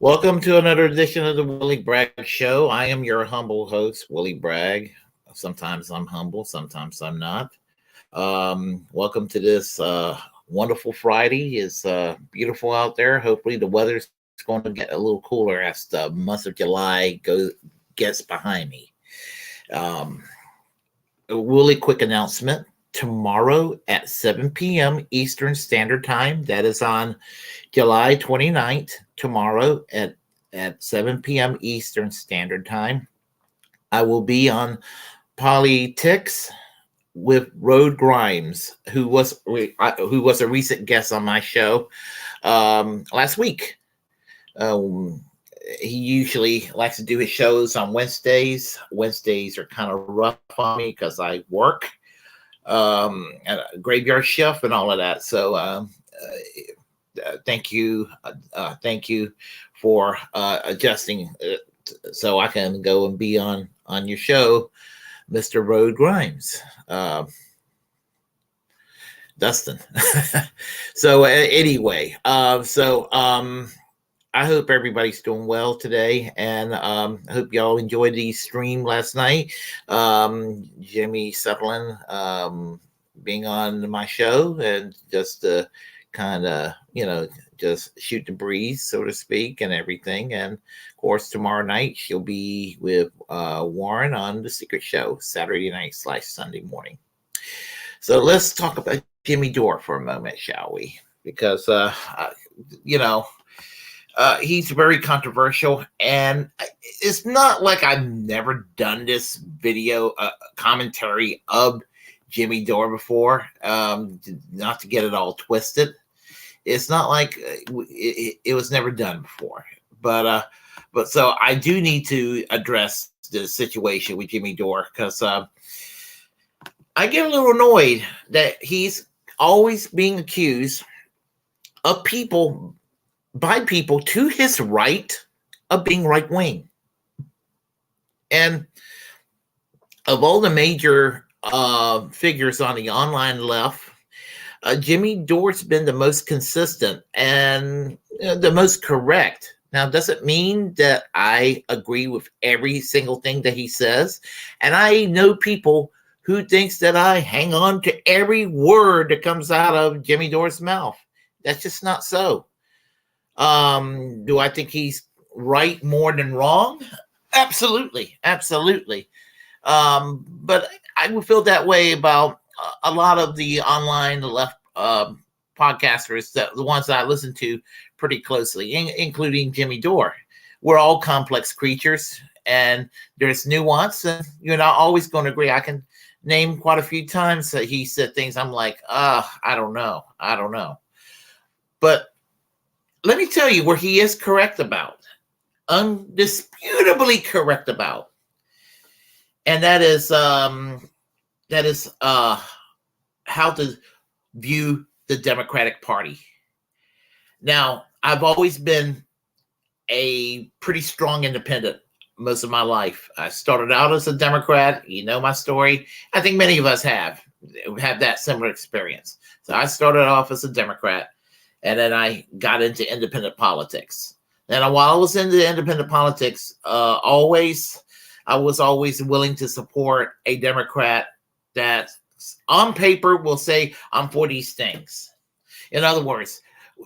Welcome to another edition of the Willie Bragg Show. I am your humble host, Willie Bragg. Sometimes I'm humble, sometimes I'm not. Welcome to this wonderful Friday. It's beautiful out there. Hopefully, the weather's going to get a little cooler as the month of July gets behind me. Um, a really quick announcement. Tomorrow at 7 p.m. Eastern Standard Time, that is on July 29th, tomorrow at 7 p.m. Eastern Standard Time, I will be on Politics with Road Grimes, who was a recent guest on my show last week. He usually likes to do his shows on Wednesdays. Wednesdays are kind of rough on me because I work and a graveyard shift and all of that. So thank you for adjusting so I can go and be on your show, Mr. Road Grimes. Dustin. So anyway, I hope everybody's doing well today, and I hope y'all enjoyed the stream last night. Jimmy Sunderland being on my show and just kind of, just shoot the breeze, so to speak, and everything. And of course, tomorrow night she'll be with Warren on The Secret Show, Saturday night / Sunday morning. So let's talk about Jimmy Dore for a moment, shall we? Because, he's very controversial, and it's not like I've never done this video commentary of Jimmy Dore before. Not to get it all twisted, it's not like it was never done before. But so I do need to address the situation with Jimmy Dore because I get a little annoyed that he's always being accused of by people to his right of being right wing. And of all the major figures on the online left, Jimmy Dore's been the most consistent and the most correct. Now, does it mean that I agree with every single thing that he says? And I know people who thinks that I hang on to every word that comes out of Jimmy Dore's mouth. That's just not so. Do I think he's right more than wrong? Absolutely. But I would feel that way about a lot of the online left podcasters, the ones that I listen to pretty closely, including Jimmy Dore. We're all complex creatures, and there's nuance, and you're not always going to agree. I can name quite a few times that he said things I'm like, I don't know. But let me tell you where he is correct about, undisputably correct about, and that is how to view the Democratic Party. Now, I've always been a pretty strong independent most of my life. I started out as a Democrat. You know my story. I think many of us have that similar experience. So I started off as a Democrat, and then I got into independent politics. And while I was into independent politics, I was always willing to support a Democrat that on paper will say, I'm for these things. In other words,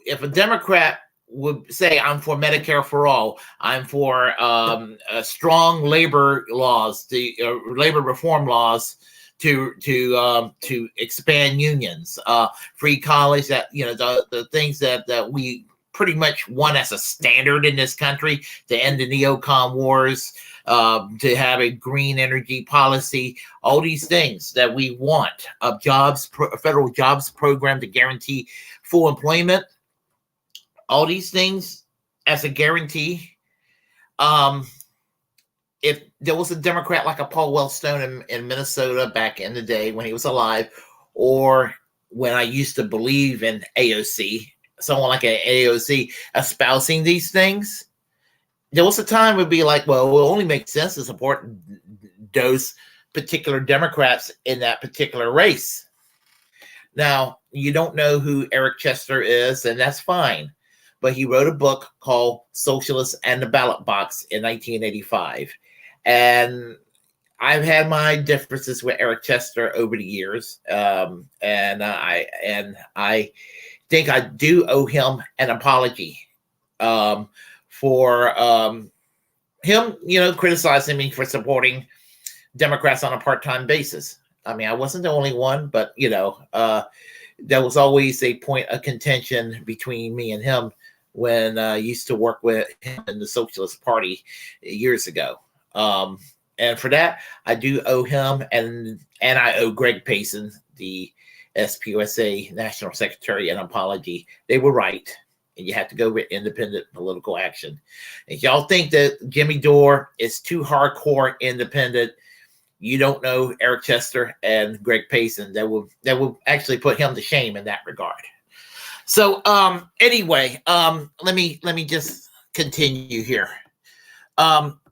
if a Democrat would say, I'm for Medicare for all, I'm for strong labor laws, the labor reform laws to expand unions, free college, that the things that we pretty much want as a standard in this country, to end the neocon wars, to have a green energy policy, all these things that we want, a federal jobs program to guarantee full employment, all these things as a guarantee. If there was a Democrat like a Paul Wellstone in Minnesota back in the day when he was alive, or when I used to believe in AOC, someone like an AOC espousing these things, there was a time it would be like, well, it will only make sense to support those particular Democrats in that particular race. Now, you don't know who Eric Chester is, and that's fine. but he wrote a book called Socialists and the Ballot Box in 1985. And I've had my differences with Eric Chester over the years, and I think I do owe him an apology for him, criticizing me for supporting Democrats on a part-time basis. I mean, I wasn't the only one, but there was always a point of contention between me and him when I used to work with him in the Socialist Party years ago. And for that, I do owe him, and I owe Greg Payson, the SPUSA National Secretary, an apology. They were right, and you have to go with independent political action. If y'all think that Jimmy Dore is too hardcore independent, you don't know Eric Chester and Greg Payson. That will actually put him to shame in that regard. So anyway, let me just continue here.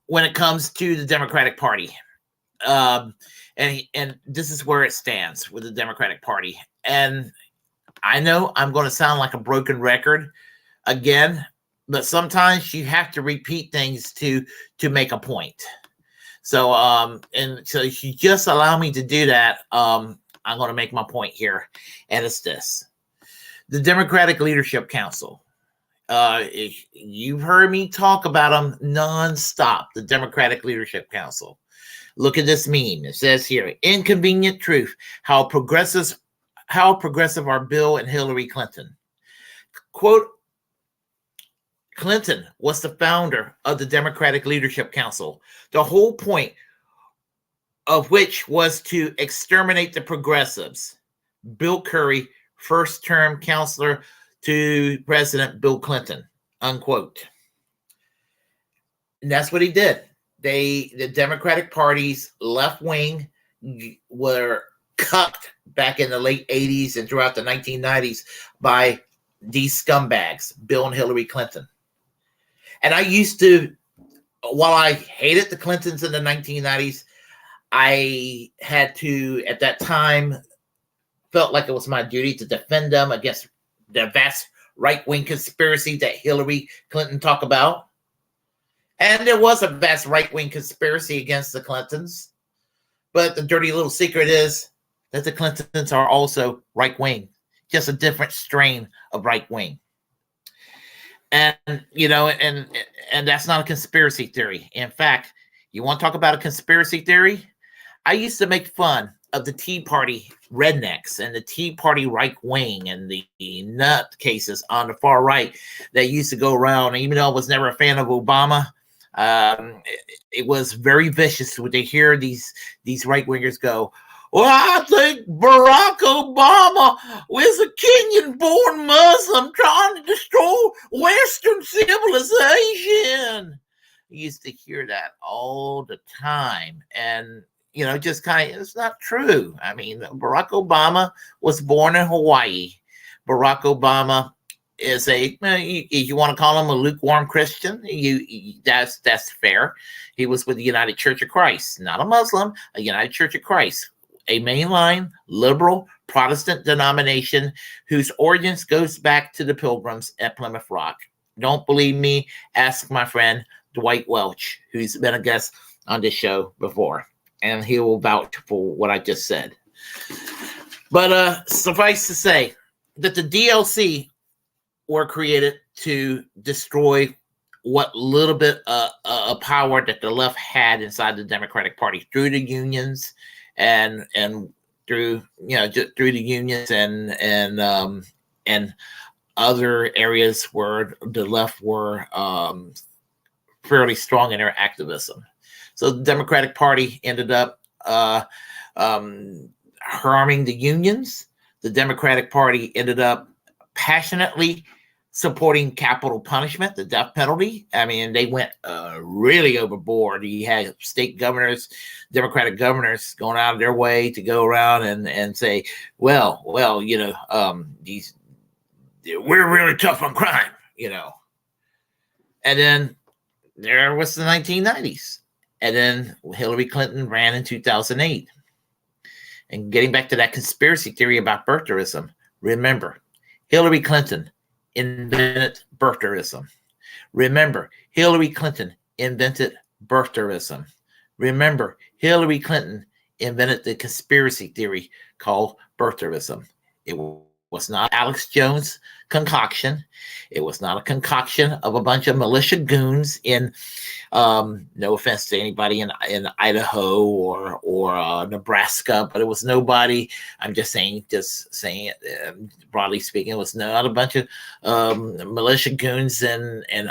When it comes to the Democratic Party, and this is where it stands with the Democratic Party. And I know I'm going to sound like a broken record again, but sometimes you have to repeat things to make a point. So so if you just allow me to do that, I'm going to make my point here, and it's this: the Democratic Leadership Council. You've heard me talk about them nonstop. The Democratic Leadership Council. Look at this meme. It says here: "Inconvenient truth: how progressive are Bill and Hillary Clinton." Quote: Clinton was the founder of the Democratic Leadership Council, the whole point of which was to exterminate the progressives. Bill Curry, first-term counselor to President Bill Clinton, unquote. And that's what he did. The Democratic Party's left wing were cucked back in the late 80s and throughout the 1990s by these scumbags, Bill and Hillary Clinton. And I used to, while I hated the Clintons in the 1990s, I had to, at that time, felt like it was my duty to defend them against the vast right-wing conspiracy that Hillary Clinton talked about. And there was a vast right-wing conspiracy against the Clintons. But the dirty little secret is that the Clintons are also right-wing, just a different strain of right-wing. And, and that's not a conspiracy theory. In fact, you want to talk about a conspiracy theory? I used to make fun of the Tea Party rednecks and the Tea Party right wing and the nut cases on the far right that used to go around. Even though I was never a fan of Obama, it was very vicious when they hear these right wingers go, "Well, I think Barack Obama was a Kenyan-born Muslim trying to destroy Western civilization." I used to hear that all the time. And just kind of, it's not true. I mean, Barack Obama was born in Hawaii. Barack Obama is you want to call him a lukewarm Christian, that's fair. He was with the United Church of Christ, not a Muslim, a United Church of Christ, a mainline liberal Protestant denomination whose origins goes back to the Pilgrims at Plymouth Rock. Don't believe me? Ask my friend Dwight Welch, who's been a guest on this show before, and he will vouch for what I just said. But suffice to say that the DLC were created to destroy what little bit of power that the left had inside the Democratic Party through the unions and through through the unions and other areas where the left were fairly strong in their activism. So the Democratic Party ended up harming the unions. The Democratic Party ended up passionately supporting capital punishment, the death penalty. I mean, they went really overboard. You had state governors, Democratic governors, going out of their way to go around and say, well, these we're really tough on crime, And then there was the 1990s. And then Hillary Clinton ran in 2008. And getting back to that conspiracy theory about birtherism, remember, Hillary Clinton invented birtherism. Remember, Hillary Clinton invented birtherism. Remember, Hillary Clinton invented the conspiracy theory called birtherism. It was not Alex Jones' concoction. It was not a concoction of a bunch of militia goons in, no offense to anybody in Idaho or Nebraska, but it was nobody. I'm just saying it, broadly speaking, it was not a bunch of militia goons in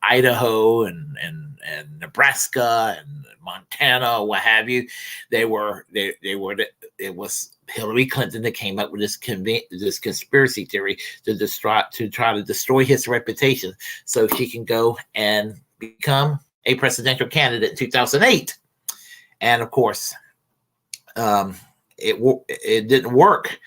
Idaho and Nebraska and Montana, what have you. It was Hillary Clinton that came up with this conspiracy theory to try to destroy his reputation so she can go and become a presidential candidate in 2008. And of course, it didn't work,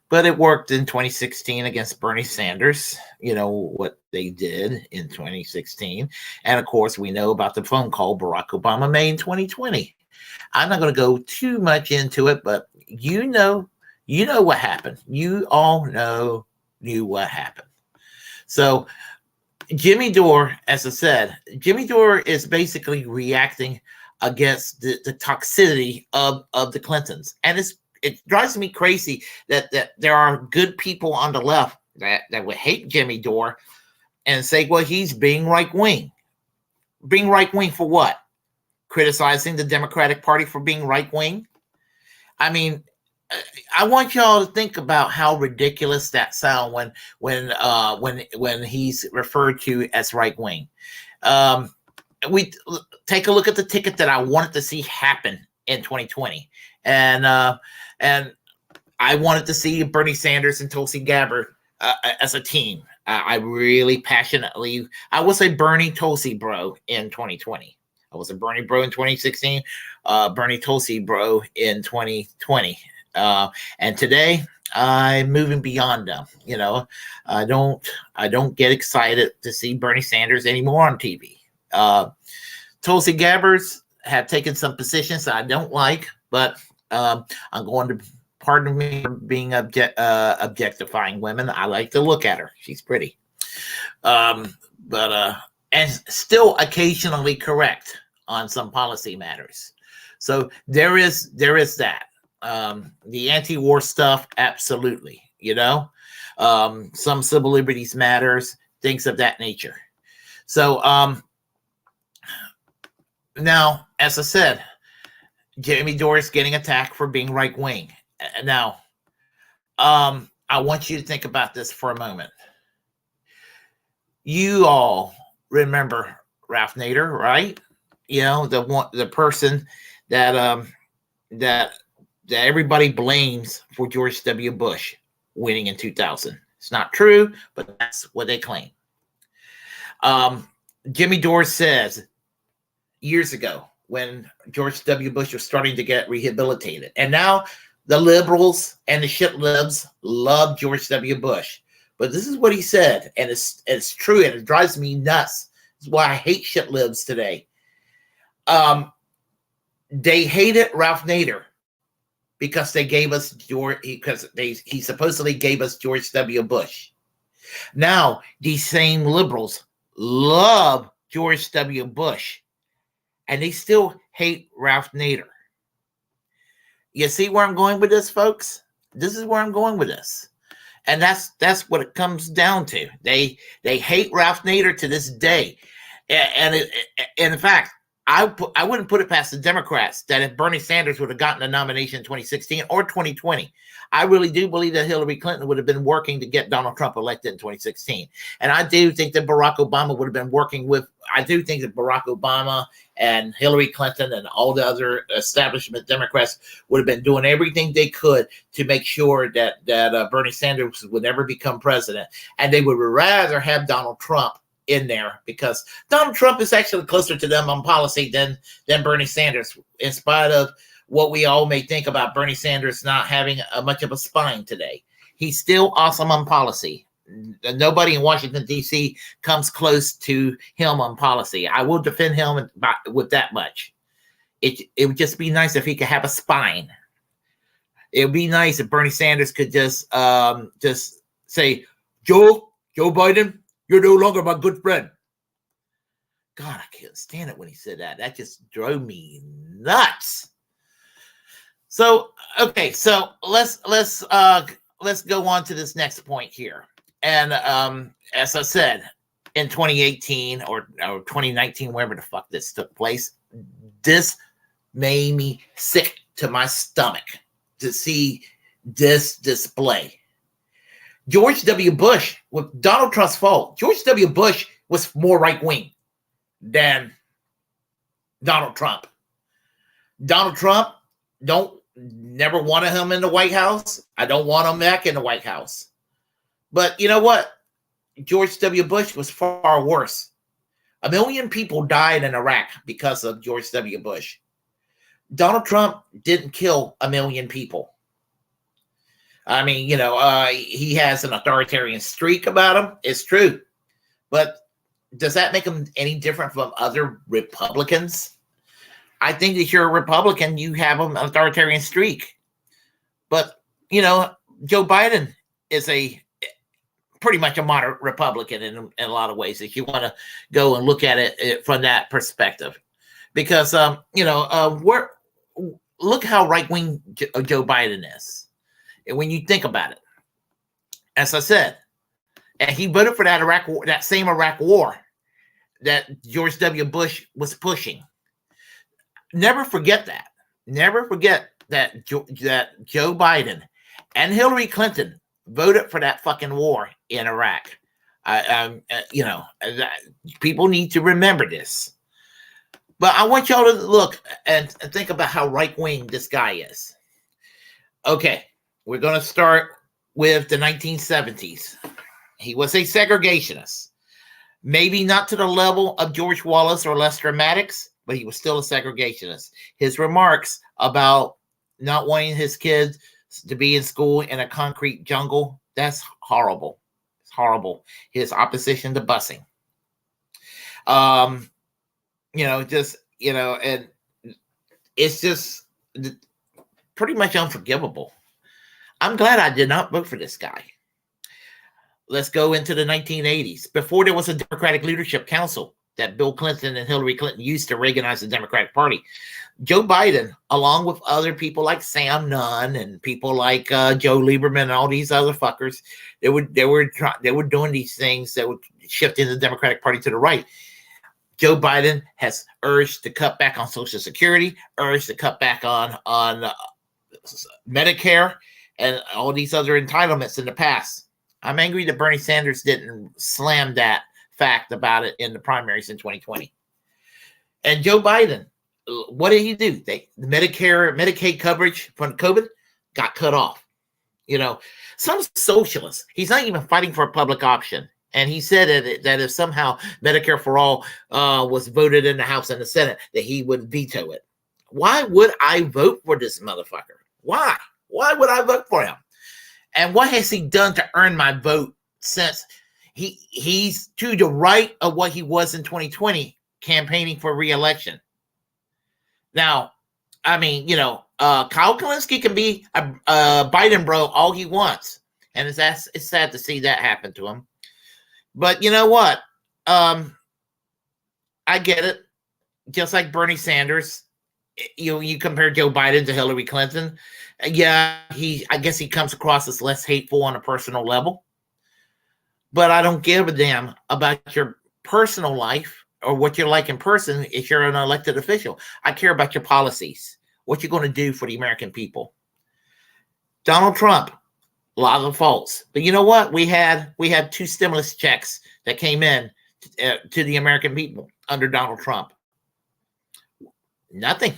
but it worked in 2016 against Bernie Sanders. You know what they did in 2016. And of course, we know about the phone call Barack Obama made in 2020. I'm not going to go too much into it, but you know what happened. You all knew what happened. So Jimmy Dore, as I said, Jimmy Dore is basically reacting against the toxicity of the Clintons. And it drives me crazy that there are good people on the left that would hate Jimmy Dore and say, well, he's being right-wing. Being right-wing for what? Criticizing the Democratic Party for being right-wing? I mean, I want y'all to think about how ridiculous that sounds when he's referred to as right wing. We take a look at the ticket that I wanted to see happen in 2020, and I wanted to see Bernie Sanders and Tulsi Gabbard as a team. I really passionately, I was a Bernie Tulsi bro in 2020. I was a Bernie bro in 2016, Bernie Tulsi bro in 2020. And today I'm moving beyond them. You know, I don't get excited to see Bernie Sanders anymore on TV. Tulsi Gabbards have taken some positions that I don't like, but I'm going to, pardon me for being objectifying women. I like to look at her. She's pretty. But and still occasionally correct on some policy matters. So there is that. The anti-war stuff, absolutely. You know, some civil liberties matters, things of that nature. So now, as I said, Jimmy Dore is getting attacked for being right wing. Now, I want you to think about this for a moment. You all remember Ralph Nader, right? You know, the person that everybody blames for George W. Bush winning in 2000. It's not true, but that's what they claim. Jimmy Dore says years ago when George W. Bush was starting to get rehabilitated, and now the liberals and the shit libs love George W. Bush. But this is what he said, and it's true, and it drives me nuts. This is why I hate shit libs today. They hated Ralph Nader because they gave us he supposedly gave us George W. Bush. Now, these same liberals love George W. Bush, and they still hate Ralph Nader. You see where I'm going with this, folks? This is where I'm going with this. And that's what it comes down to. They hate Ralph Nader to this day. And in fact, I wouldn't put it past the Democrats that if Bernie Sanders would have gotten a nomination in 2016 or 2020, I really do believe that Hillary Clinton would have been working to get Donald Trump elected in 2016. And I do think that Barack Obama would have been working with, I do think that Barack Obama and Hillary Clinton and all the other establishment Democrats would have been doing everything they could to make sure that Bernie Sanders would never become president. And they would rather have Donald Trump in there because Donald Trump is actually closer to them on policy than Bernie Sanders, in spite of what we all may think about Bernie Sanders not having much of a spine today. He's still awesome on policy. Nobody in Washington, D.C. comes close to him on policy. I will defend him with that much. It would just be nice if he could have a spine. It would be nice if Bernie Sanders could just say, Joe, Joe Biden, you're no longer my good friend. God, I can't stand it when he said that. That just drove me nuts. So, okay, so let's go on to this next point here. And as I said, in 2018 or 2019, wherever the fuck this took place, this made me sick to my stomach to see this display. George W. Bush, with Donald Trump's fault, George W. Bush was more right-wing than Donald Trump. Donald Trump, never wanted him in the White House. I don't want him back in the White House. But you know what? George W. Bush was far worse. 1 million people died in Iraq because of George W. Bush. Donald Trump didn't kill 1 million people. I mean, he has an authoritarian streak about him. It's true. But does that make him any different from other Republicans? I think that you're a Republican, you have an authoritarian streak. But, Joe Biden is pretty much a moderate Republican in a lot of ways, if you want to go and look at it from that perspective. Because, look how right-wing Joe Biden is. And when you think about it, as I said, and he voted for that same Iraq war that George W. Bush was pushing. Never forget that. Never forget that Joe Biden and Hillary Clinton voted for that fucking war in Iraq. People need to remember this. But I want y'all to look and think about how right-wing this guy is. Okay, we're going to start with the 1970s. He was a segregationist. Maybe not to the level of George Wallace or Lester Maddox, but he was still a segregationist. His remarks about not wanting his kids to be in school in a concrete jungle, that's horrible. It's horrible. His opposition to busing. And it's just pretty much unforgivable. I'm glad I did not vote for this guy. Let's go into the 1980s. Before there was a Democratic Leadership Council that Bill Clinton and Hillary Clinton used to Reaganize the Democratic Party, Joe Biden, along with other people like Sam Nunn and people like Joe Lieberman and all these other fuckers, they were doing these things that would shift in the Democratic Party to the right. Joe Biden has urged to cut back on Social Security, urged to cut back on Medicare, and all these other entitlements in the past. I'm angry that Bernie Sanders didn't slam that fact about it in the primaries in 2020. And Joe Biden, what did he do? The Medicaid coverage from COVID got cut off. Some socialist, he's not even fighting for a public option. And he said that if somehow Medicare for all was voted in the House and the Senate, that he would veto it. Why would I vote for this motherfucker? Why? Why would I vote for him? And what has he done to earn my vote since he's to the right of what he was in 2020, campaigning for re-election? Now, I mean, Kyle Kalinske can be a Biden bro all he wants. And it's sad to see that happen to him. But you know what? I get it. Just like Bernie Sanders, you compare Joe Biden to Hillary Clinton. Yeah, I guess he comes across as less hateful on a personal level. But I don't give a damn about your personal life or what you're like in person if you're an elected official. I care about your policies, what you're going to do for the American people. Donald Trump, a lot of the faults. But you know what? We had 2 stimulus checks that came in to the American people under Donald Trump. Nothing.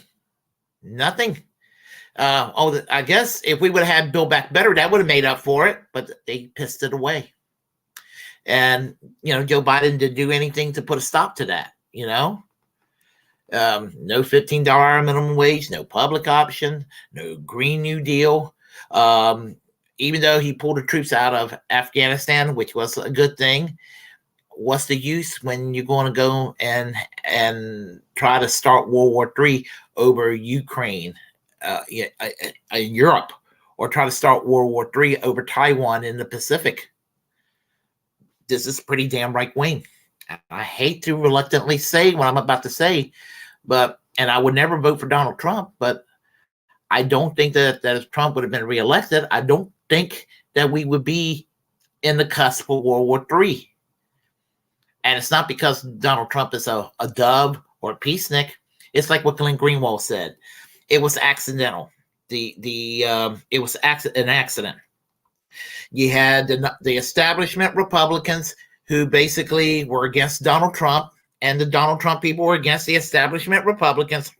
I guess if we would have had Build Back Better, that would have made up for it, but they pissed it away. And, Joe Biden didn't do anything to put a stop to that, no $15 minimum wage, no public option, no Green New Deal. Even though he pulled the troops out of Afghanistan, which was a good thing, what's the use when you're going to go and try to start World War III over Ukraine in Europe, or try to start World War III over Taiwan in the Pacific? this is pretty damn right wing. I hate to reluctantly say what I'm about to say, and I would never vote for Donald Trump, but I don't think that if Trump would have been reelected, I don't think that we would be in the cusp of World War III. And it's not because Donald Trump is a dove or a peacenik. It's like what Glenn Greenwald said. It was accidental. It was an accident. You had the establishment Republicans who basically were against Donald Trump, and the Donald Trump people were against the establishment Republicans.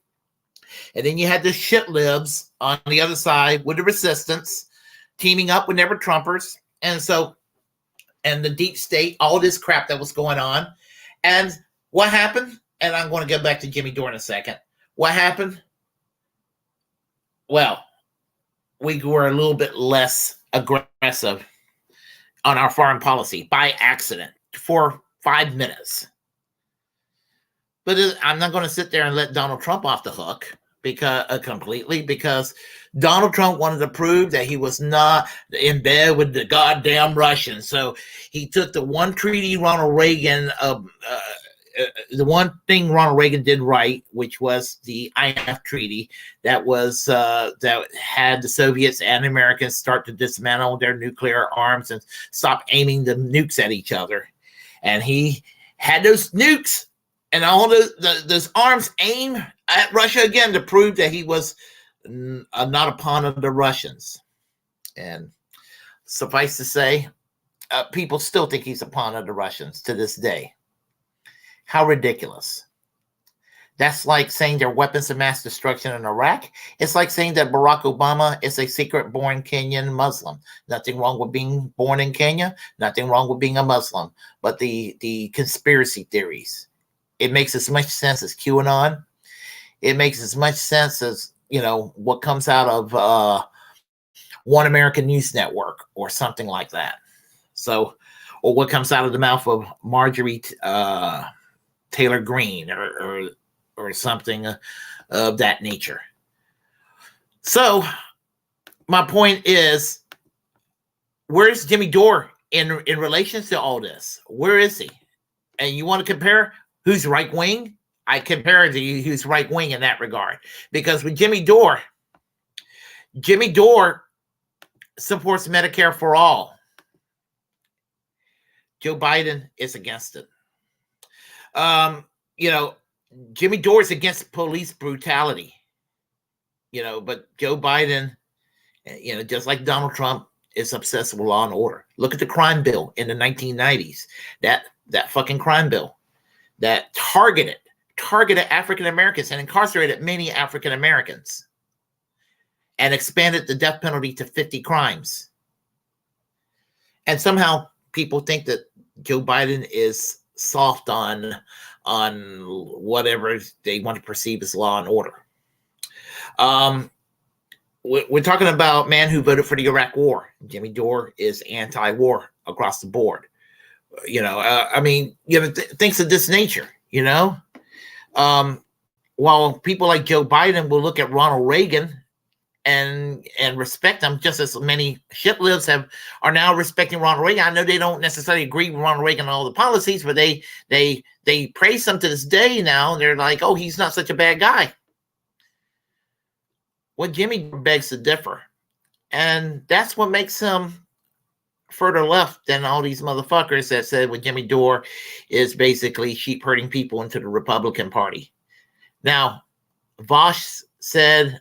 And then you had the shit libs on the other side with the resistance teaming up with never Trumpers. And the deep state, all this crap that was going on. And what happened? And I'm going to go back to Jimmy Dore in a second. What happened? Well, we were a little bit less aggressive on our foreign policy by accident for 5 minutes. But I'm not going to sit there and let Donald Trump off the hook completely, because Donald Trump wanted to prove that he was not in bed with the goddamn Russians. So he took the one treaty Ronald Reagan, the one thing Ronald Reagan did right, which was the INF treaty that had the Soviets and Americans start to dismantle their nuclear arms and stop aiming the nukes at each other. And he had those nukes and all those arms aimed at Russia again to prove that he was not a pawn of the Russians. And suffice to say, people still think he's a pawn of the Russians to this day. How ridiculous. That's like saying they're weapons of mass destruction in Iraq. It's like saying that Barack Obama is a secret-born Kenyan Muslim. Nothing wrong with being born in Kenya. Nothing wrong with being a Muslim. But the conspiracy theories, it makes as much sense as QAnon. It makes as much sense as, what comes out of One American News Network or something like that. So, or what comes out of the mouth of Marjorie Taylor Greene or something of that nature. So, my point is, where's Jimmy Dore in relation to all this? Where is he? And you want to compare who's right wing? I compare it to you who's right wing in that regard. Because with Jimmy Dore supports Medicare for all. Joe Biden is against it. Jimmy Dore is against police brutality. But Joe Biden, just like Donald Trump, is obsessed with law and order. Look at the crime bill in the 1990s. That fucking crime bill that targeted African Americans and incarcerated many African Americans and expanded the death penalty to 50 crimes. And somehow people think that Joe Biden is soft on whatever they want to perceive as law and order. We're talking about a man who voted for the Iraq War. Jimmy Dore is anti-war across the board. Things of this nature. While people like Joe Biden will look at Ronald Reagan and respect him, just as many shit libs are now respecting Ronald Reagan. I know they don't necessarily agree with Ronald Reagan on all the policies, but they praise him to this day now, and they're like, oh, he's not such a bad guy. Well, Jimmy begs to differ. And that's what makes him further left than all these motherfuckers that said what Jimmy Dore is basically sheep herding people into the Republican Party. Now, Vosh said,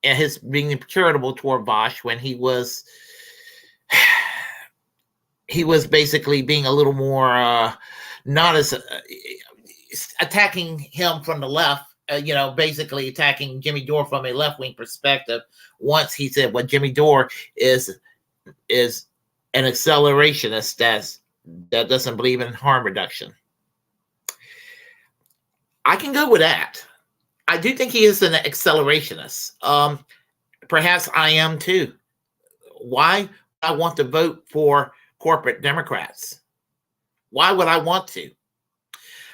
and his being charitable toward Vosh when he was basically being a little more not as attacking him from the left, basically attacking Jimmy Dore from a left-wing perspective. Once he said, well, Jimmy Dore is an accelerationist that doesn't believe in harm reduction. I can go with that. I do think he is an accelerationist. Perhaps I am too. Why? I want to vote for corporate Democrats. Why would I want to?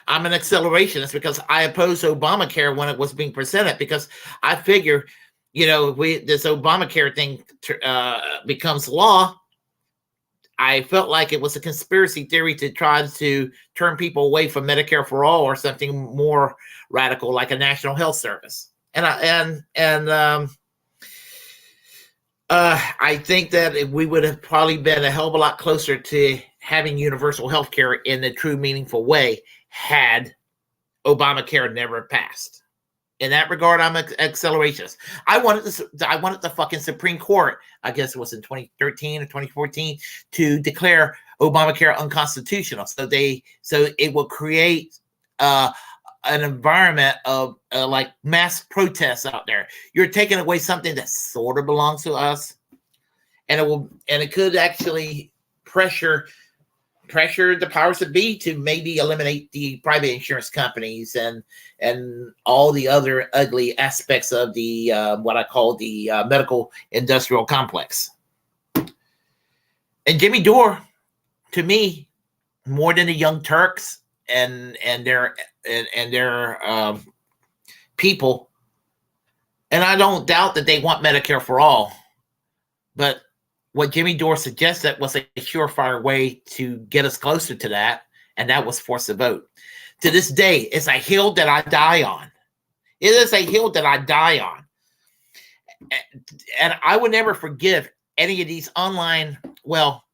I'm an accelerationist because I opposed Obamacare when it was being presented, because I figure, if this Obamacare thing becomes law, I felt like it was a conspiracy theory to try to turn people away from Medicare for all or something more radical, like a national health service. I think that we would have probably been a hell of a lot closer to having universal health care in a true, meaningful way had Obamacare never passed. In that regard, I'm an accelerationist. I wanted the fucking Supreme Court, I guess it was in 2013 or 2014, to declare Obamacare unconstitutional. So it will create an environment of like mass protests out there. You're taking away something that sort of belongs to us, and it could actually pressure the powers that be to maybe eliminate the private insurance companies and all the other ugly aspects of the what I call the medical industrial complex. And Jimmy Dore, to me, more than the Young Turks and their people, and I don't doubt that they want Medicare for all, but what Jimmy Dore suggested was a surefire way to get us closer to that, and that was force a vote. To this day, it's a hill that I die on. It is a hill that I die on. And I will never forgive any of these online, well,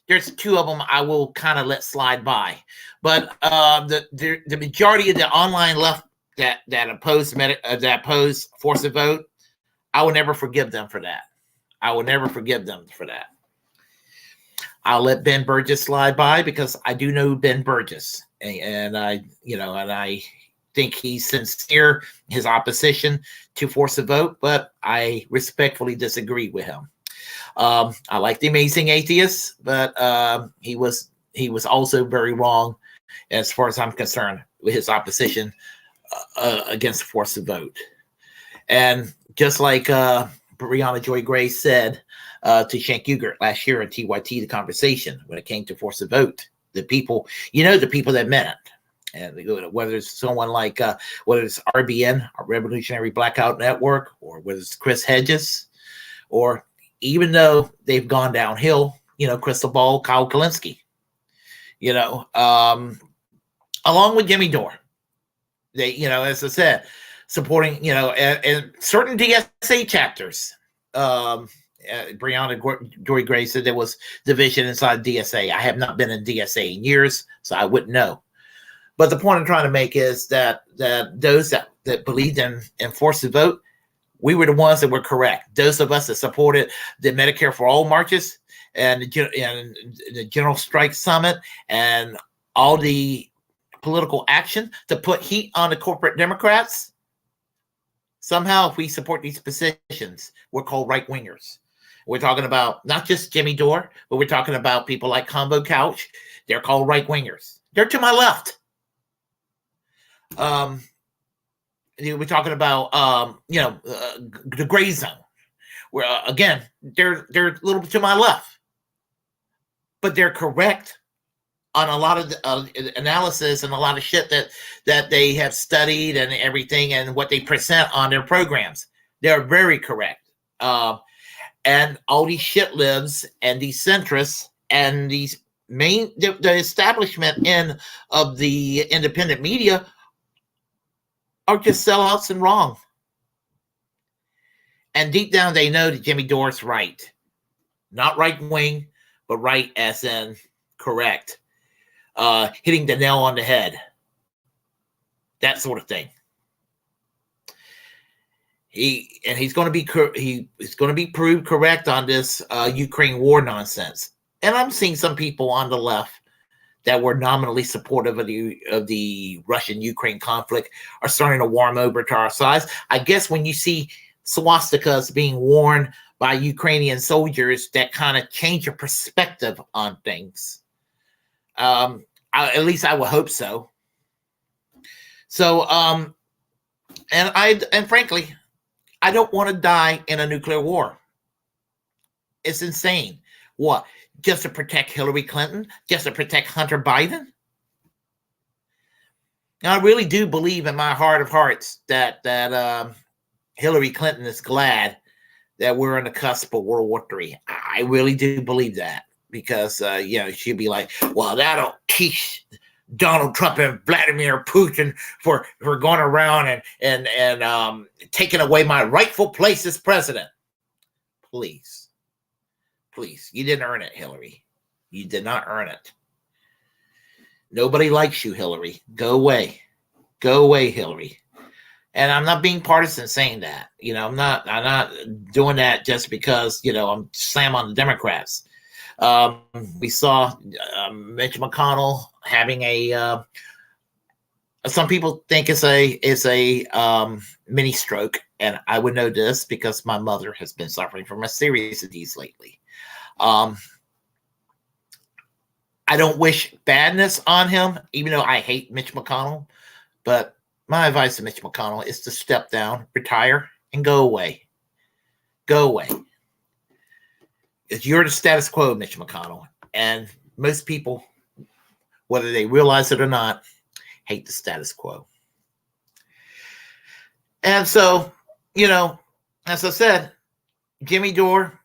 there's two of them I will kind of let slide by. But the majority of the online left that oppose force a vote, I will never forgive them for that. I will never forgive them for that. I'll let Ben Burgess slide by because I do know Ben Burgess, and I think he's sincere in his opposition to force a vote, but I respectfully disagree with him. I like the Amazing Atheist, but he was also very wrong as far as I'm concerned with his opposition against force a vote. And just like Brianna Joy Gray said to Shank Ugert last year at TYT, the conversation when it came to force a vote, the people that meant it. And whether it's someone like, whether it's RBN, our Revolutionary Blackout Network, or whether it's Chris Hedges, or even though they've gone downhill, Crystal Ball, Kyle Kalinske, along with Jimmy Dore, they, as I said, supporting, and certain DSA chapters. Brianna Joy Gray said there was division inside DSA. I have not been in DSA in years, so I wouldn't know. But the point I'm trying to make is that those that believed in force the vote, we were the ones that were correct. Those of us that supported the Medicare for All marches and the General Strike Summit and all the political action to put heat on the corporate Democrats, somehow if we support these positions, we're called right-wingers. We're talking about not just Jimmy Dore, but we're talking about people like Combo Couch. They're called right-wingers. They're to my left. We're talking about the gray zone, where again they're a little bit to my left, but they're correct on a lot of analysis and a lot of shit that they have studied and everything and what they present on their programs. They're very correct. And all these shit libs and these centrists and these the establishment of the independent media are just sellouts and wrong. And deep down, they know that Jimmy Dore's right. Not right wing, but right as in correct. Hitting the nail on the head. That sort of thing. He's going to be proved correct on this Ukraine war nonsense. And I'm seeing some people on the left that were nominally supportive of the Russian-Ukraine conflict are starting to warm over to our side. I guess when you see swastikas being worn by Ukrainian soldiers, that kind of change your perspective on things. At least I would hope so. So, and frankly, I don't want to die in a nuclear war. It's insane. What? Just to protect Hillary Clinton? Just to protect Hunter Biden? Now, I really do believe in my heart of hearts that Hillary Clinton is glad that we're on the cusp of World War III. I really do believe that because she'd be like, well, that'll teach Donald Trump and Vladimir Putin for going around and taking away my rightful place as president. Please, you didn't earn it, Hillary. You did not earn it. Nobody likes you, Hillary. Go away, Hillary. And I'm not being partisan saying that. I'm not doing that just because I'm slam on the Democrats. We saw Mitch McConnell having a. Some people think it's a mini stroke, and I would know this because my mother has been suffering from a series of these lately. I don't wish badness on him, even though I hate Mitch McConnell. But my advice to Mitch McConnell is to step down, retire, and go away. Go away. You're the status quo, Mitch McConnell. And most people, whether they realize it or not, hate the status quo. And so, as I said, Jimmy Dore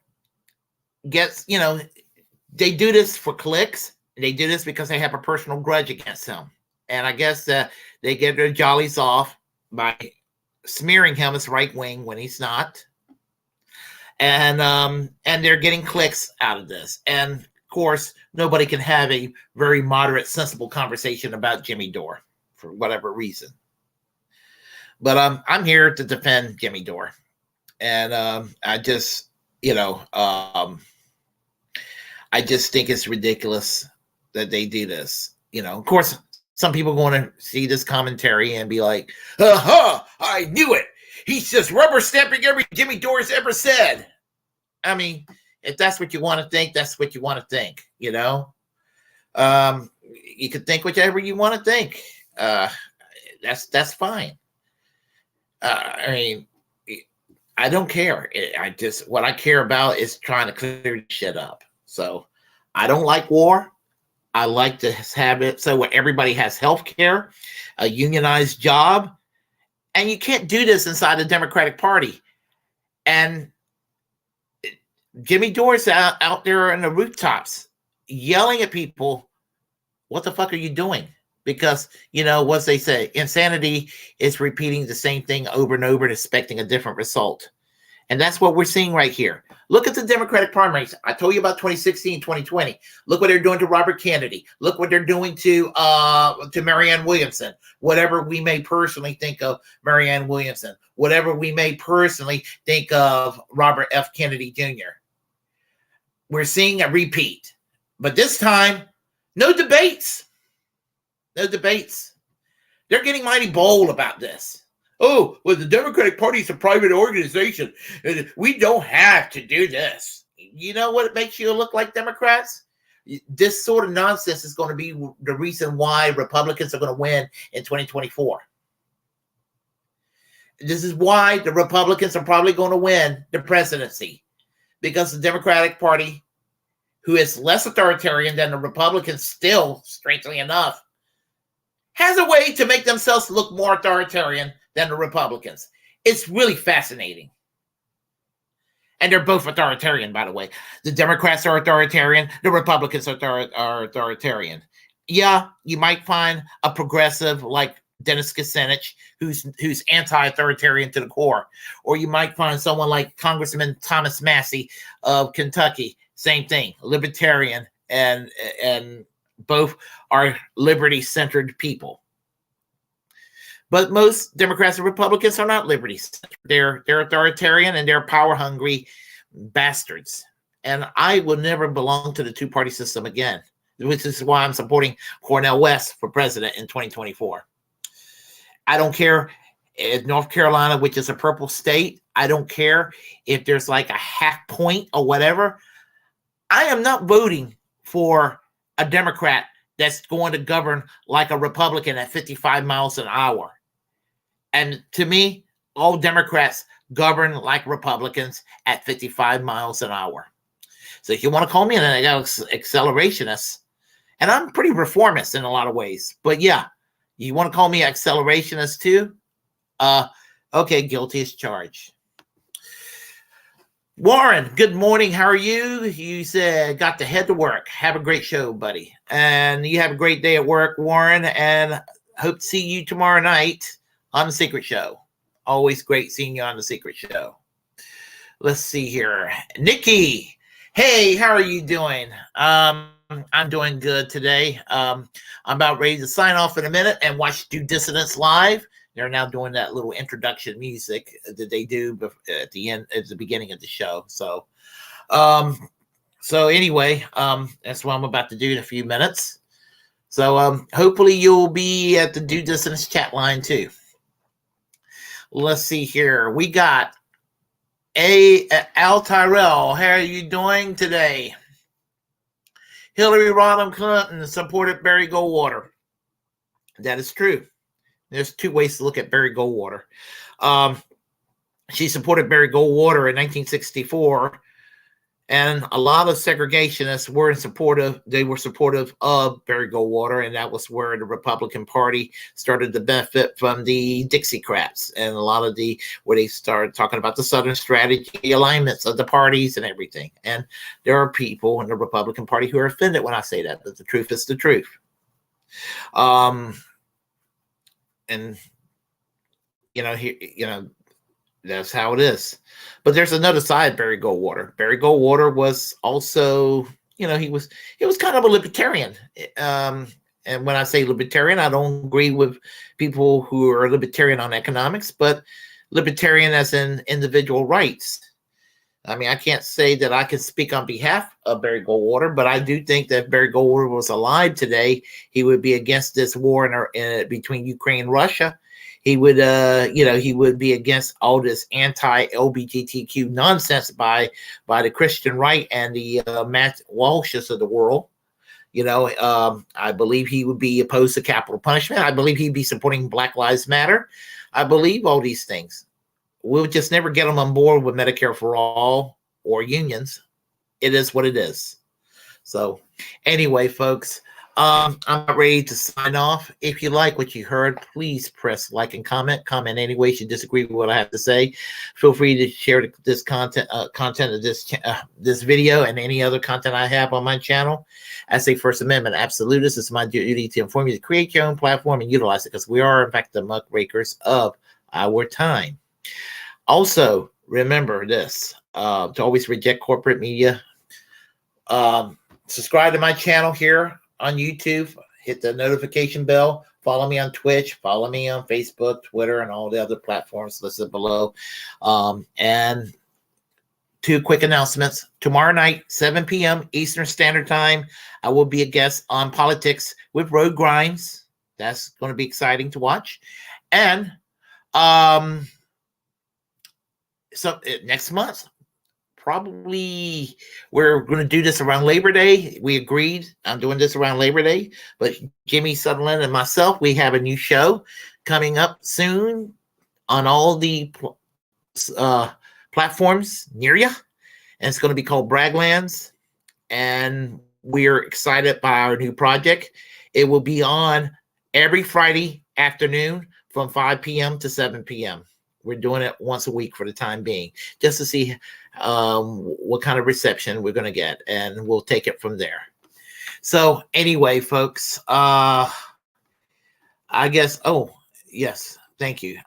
gets, they do this for clicks. They do this because they have a personal grudge against him. And I guess they get their jollies off by smearing him as right wing when he's not. And they're getting clicks out of this. And of course, nobody can have a very moderate, sensible conversation about Jimmy Dore for whatever reason. But I'm here to defend Jimmy Dore. And I just think it's ridiculous that they do this. Of course, some people are going to see this commentary and be like, "Aha! I knew it. He's just rubber stamping every Jimmy Dore's ever said." I mean, if that's what you want to think, that's what you want to think. You can think whatever you want to think. That's fine. I mean, I don't care. What I care about is trying to clear shit up. So I don't like war. I like to have it so where everybody has health care, a unionized job, and you can't do this inside the Democratic Party. And Jimmy Dore's out there on the rooftops yelling at people, what the fuck are you doing? Because, what they say, insanity is repeating the same thing over and over and expecting a different result. And that's what we're seeing right here. Look at the Democratic primaries. I told you about 2016, 2020. Look what they're doing to Robert Kennedy. Look what they're doing to Marianne Williamson. Whatever we may personally think of Marianne Williamson. Whatever we may personally think of Robert F. Kennedy Jr. We're seeing a repeat. But this time, no debates. No debates. They're getting mighty bold about this. Oh, well, the Democratic Party is a private organization. We don't have to do this. You know what makes you look like Democrats? This sort of nonsense is going to be the reason why Republicans are going to win in 2024. This is why the Republicans are probably going to win the presidency. Because the Democratic Party, who is less authoritarian than the Republicans still, strangely enough, has a way to make themselves look more authoritarian than the Republicans. It's really fascinating. And they're both authoritarian, by the way. The Democrats are authoritarian. The Republicans are authoritarian. Yeah, you might find a progressive like Dennis Kucinich who's anti-authoritarian to the core. Or you might find someone like Congressman Thomas Massey of Kentucky. Same thing, libertarian, and both are liberty-centered people. But most Democrats and Republicans are not liberty-centered. They're authoritarian and they're power-hungry bastards. And I will never belong to the two-party system again, which is why I'm supporting Cornel West for president in 2024. I don't care if North Carolina, which is a purple state, I don't care if there's like a half point or whatever. I am not voting for a Democrat that's going to govern like a Republican at 55 miles an hour. And to me, all Democrats govern like Republicans at 55 miles an hour. So if you want to call me an accelerationist, and I'm pretty reformist in a lot of ways, but yeah, you want to call me accelerationist too? Okay, guilty as charged. Warren, good morning. How are you? You said got to head to work. Have a great show, buddy. And you have a great day at work, Warren. And hope to see you tomorrow night on The Secret Show. Always great seeing you on The Secret Show. Let's see here. Nikki, hey, how are you doing? I'm doing good today. I'm about ready to sign off in a minute and watch Do Dissidents live. They're now doing that little introduction music that they do at the beginning of the show. So anyway, that's what I'm about to do in a few minutes. So hopefully you'll be at the Do Dissidents chat line too. Let's see here. We got Al Tyrell. How are you doing today? Hillary Rodham Clinton supported Barry Goldwater. That is true. There's two ways to look at Barry Goldwater. She supported Barry Goldwater in 1964, and a lot of segregationists were supportive of Barry Goldwater, and that was where the Republican Party started to benefit from the Dixiecrats and a lot of where they started talking about the Southern strategy alignments of the parties and everything. And there are people in the Republican Party who are offended when I say that, but the truth is the truth. And that's how it is. But there's another side of Barry Goldwater. Barry Goldwater was also, he was kind of a libertarian. And when I say libertarian, I don't agree with people who are libertarian on economics, but libertarian as in individual rights. I mean, I can't say that I can speak on behalf of Barry Goldwater, but I do think that if Barry Goldwater was alive today, he would be against this war between Ukraine and Russia. He would, he would be against all this anti-LGBTQ nonsense by the Christian right and the Matt Walshes of the world. I believe he would be opposed to capital punishment. I believe he'd be supporting Black Lives Matter. I believe all these things. We'll just never get them on board with Medicare for all or unions. It is what it is. So anyway, folks, I'm ready to sign off. If you like what you heard, please press like and comment. Comment any ways you disagree with what I have to say. Feel free to share this content of this video and any other content I have on my channel. As a First Amendment absolutist, it's my duty to inform you to create your own platform and utilize it, because we are, in fact, the muckrakers of our time. Also, remember this, to always reject corporate media. Subscribe to my channel here on YouTube. Hit the notification bell. Follow me on Twitch. Follow me on Facebook, Twitter, and all the other platforms listed below. And two quick announcements. Tomorrow night, 7 p.m. Eastern Standard Time, I will be a guest on politics with Road Grimes. That's going to be exciting to watch. And so next month, probably we're going to do this around Labor Day. We agreed I'm doing this around Labor Day, but Jimmy Sunderland and myself, we have a new show coming up soon on all the platforms near you, and it's going to be called Braglands, and we're excited by our new project. It will be on every Friday afternoon from 5 p.m. to 7 p.m. We're doing it once a week for the time being, just to see what kind of reception we're going to get, and we'll take it from there. So anyway, folks, I guess, oh, yes, thank you.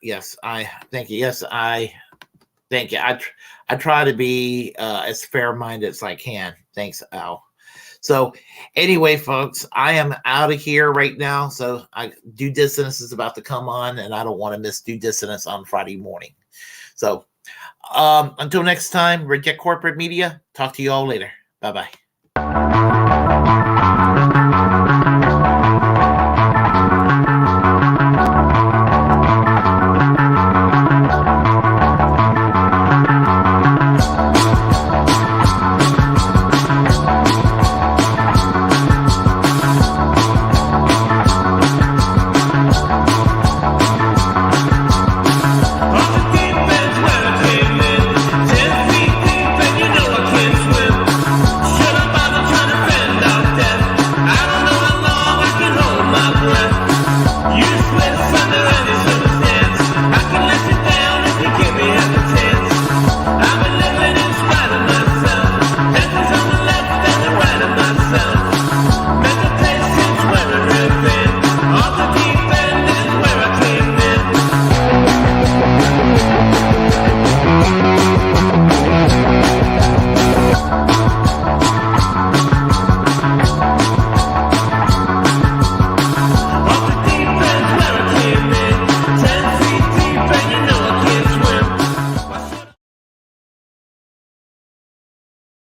Yes, I thank you. Yes, I thank you. I try to be as fair-minded as I can. Thanks, Al. So anyway, folks, I am out of here right now. So Do Dissidents is about to come on, and I don't want to miss Do Dissidents on Friday morning. So until next time, reject corporate media. Talk to you all later. Bye-bye.